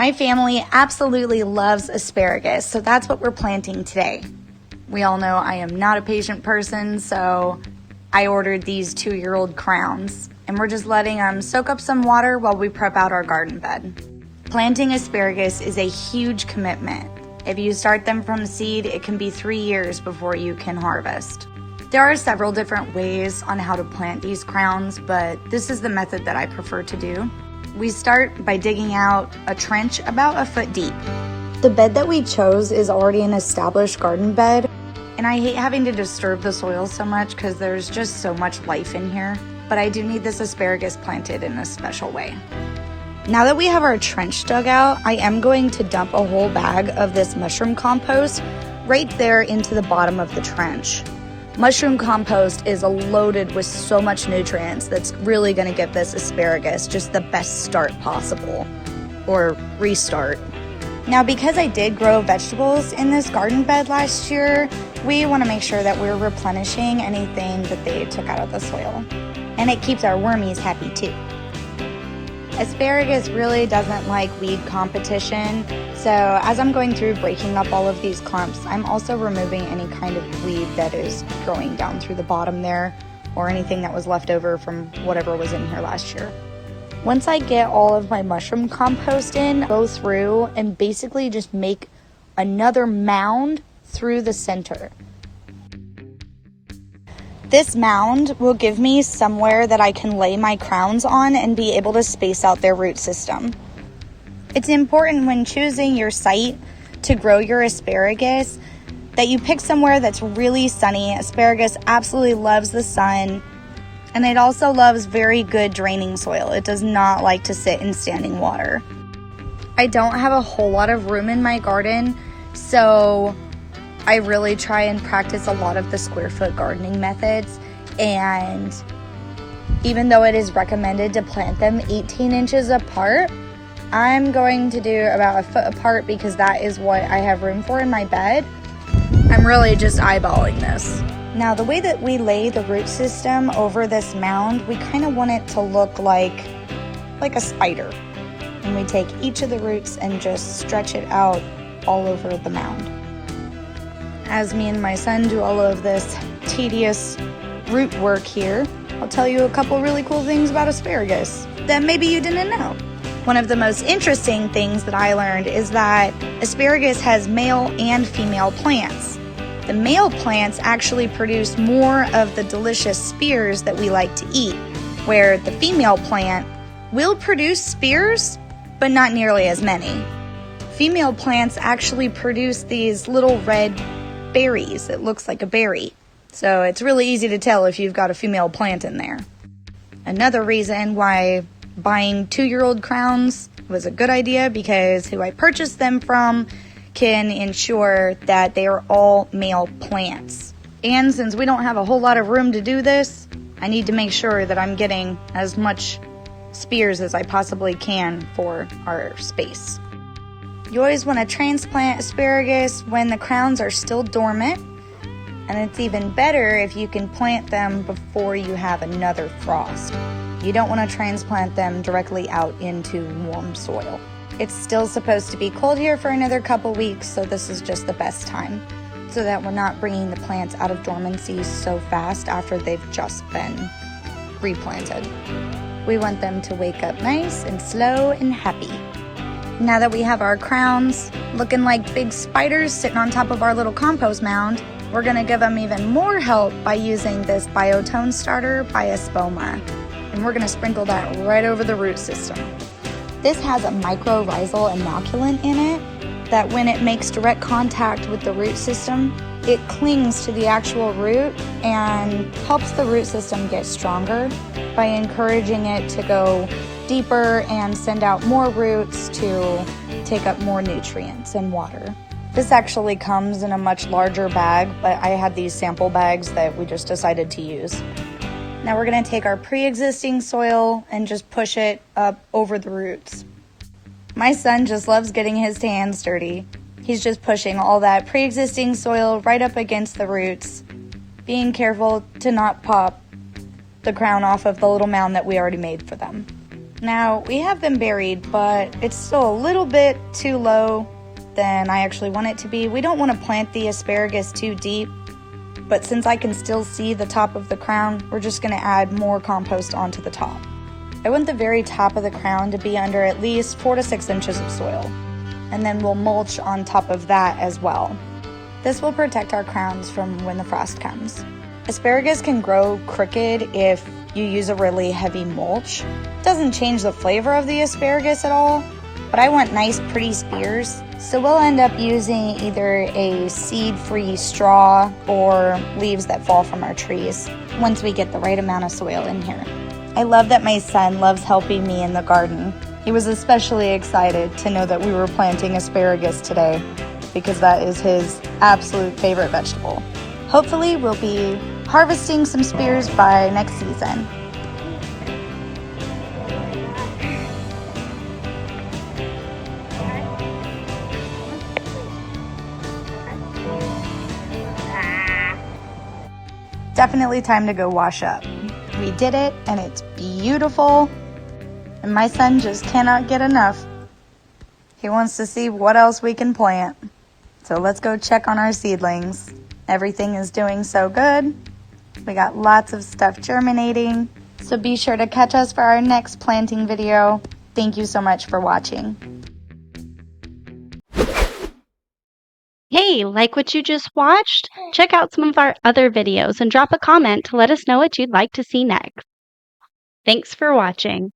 My family absolutely loves asparagus, so that's what we're planting today. We all know I am not a patient person, so I ordered these 2-year-old crowns, and we're just letting them soak up some water while we prep out our garden bed. Planting asparagus is a huge commitment. If you start them from seed, it can be 3 years before you can harvest. There are several different ways on how to plant these crowns, but this is the method that I prefer to do. We start by digging out a trench about a foot deep. The bed that we chose is already an established garden bed, and I hate having to disturb the soil so much because there's just so much life in here, but I do need this asparagus planted in a special way. Now that we have our trench dug out, I am going to dump a whole bag of this mushroom compost right there into the bottom of the trench. Mushroom compost is loaded with so much nutrients that's really going to give this asparagus just the best start possible, or restart. Now, because I did grow vegetables in this garden bed last year, we want to make sure that we're replenishing anything that they took out of the soil. And it keeps our wormies happy too. Asparagus really doesn't like weed competition, so as I'm going through breaking up all of these clumps, I'm also removing any kind of weed that is growing down through the bottom there, or anything that was left over from whatever was in here last year. Once I get all of my mushroom compost in, go through and basically just make another mound through the center. This mound will give me somewhere that I can lay my crowns on and be able to space out their root system. It's important when choosing your site to grow your asparagus that you pick somewhere that's really sunny. Asparagus absolutely loves the sun, and it also loves very good draining soil. It does not like to sit in standing water. I don't have a whole lot of room in my garden, so I really try and practice a lot of the square foot gardening methods, and even though it is recommended to plant them 18 inches apart, I'm going to do about a foot apart because that is what I have room for in my bed. I'm really just eyeballing this. Now, the way that we lay the root system over this mound, we kind of want it to look like a spider. And we take each of the roots and just stretch it out all over the mound. As me and my son do all of this tedious root work here, I'll tell you a couple really cool things about asparagus that maybe you didn't know. One of the most interesting things that I learned is that asparagus has male and female plants. The male plants actually produce more of the delicious spears that we like to eat, where the female plant will produce spears, but not nearly as many. Female plants actually produce these little red berries. It looks like a berry. So it's really easy to tell if you've got a female plant in there. Another reason why buying 2-year-old crowns was a good idea, because who I purchased them from can ensure that they are all male plants. And since we don't have a whole lot of room to do this, I need to make sure that I'm getting as much spears as I possibly can for our space. You always want to transplant asparagus when the crowns are still dormant, and it's even better if you can plant them before you have another frost. You don't want to transplant them directly out into warm soil. It's still supposed to be cold here for another couple weeks, so this is just the best time, so that we're not bringing the plants out of dormancy so fast after they've just been replanted. We want them to wake up nice and slow and happy. Now that we have our crowns looking like big spiders sitting on top of our little compost mound, we're going to give them even more help by using this biotone starter by Aspoma. And we're going to sprinkle that right over the root system. This has a mycorrhizal inoculant in it that when it makes direct contact with the root system, it clings to the actual root and helps the root system get stronger by encouraging it to go deeper and send out more roots to take up more nutrients and water. This actually comes in a much larger bag, but I had these sample bags that we just decided to use. Now we're going to take our pre-existing soil and just push it up over the roots. My son just loves getting his hands dirty. He's just pushing all that pre-existing soil right up against the roots, being careful to not pop the crown off of the little mound that we already made for them. Now, we have them buried, but it's still a little bit too low than I actually want it to be. We don't want to plant the asparagus too deep, but since I can still see the top of the crown, we're just going to add more compost onto the top. I want the very top of the crown to be under at least 4 to 6 inches of soil, and then we'll mulch on top of that as well. This will protect our crowns from when the frost comes. Asparagus can grow crooked if you use a really heavy mulch. It doesn't change the flavor of the asparagus at all, but I want nice pretty spears, so we'll end up using either a seed-free straw or leaves that fall from our trees once we get the right amount of soil in here. I love that my son loves helping me in the garden. He was especially excited to know that we were planting asparagus today because that is his absolute favorite vegetable. Hopefully we'll be harvesting some spears by next season. Definitely time to go wash up. We did it and it's beautiful, and my son just cannot get enough. He wants to see what else we can plant. So let's go check on our seedlings. Everything is doing so good. We got lots of stuff germinating. So be sure to catch us for our next planting video. Thank you so much for watching. Hey, like what you just watched? Check out some of our other videos and drop a comment to let us know what you'd like to see next. Thanks for watching.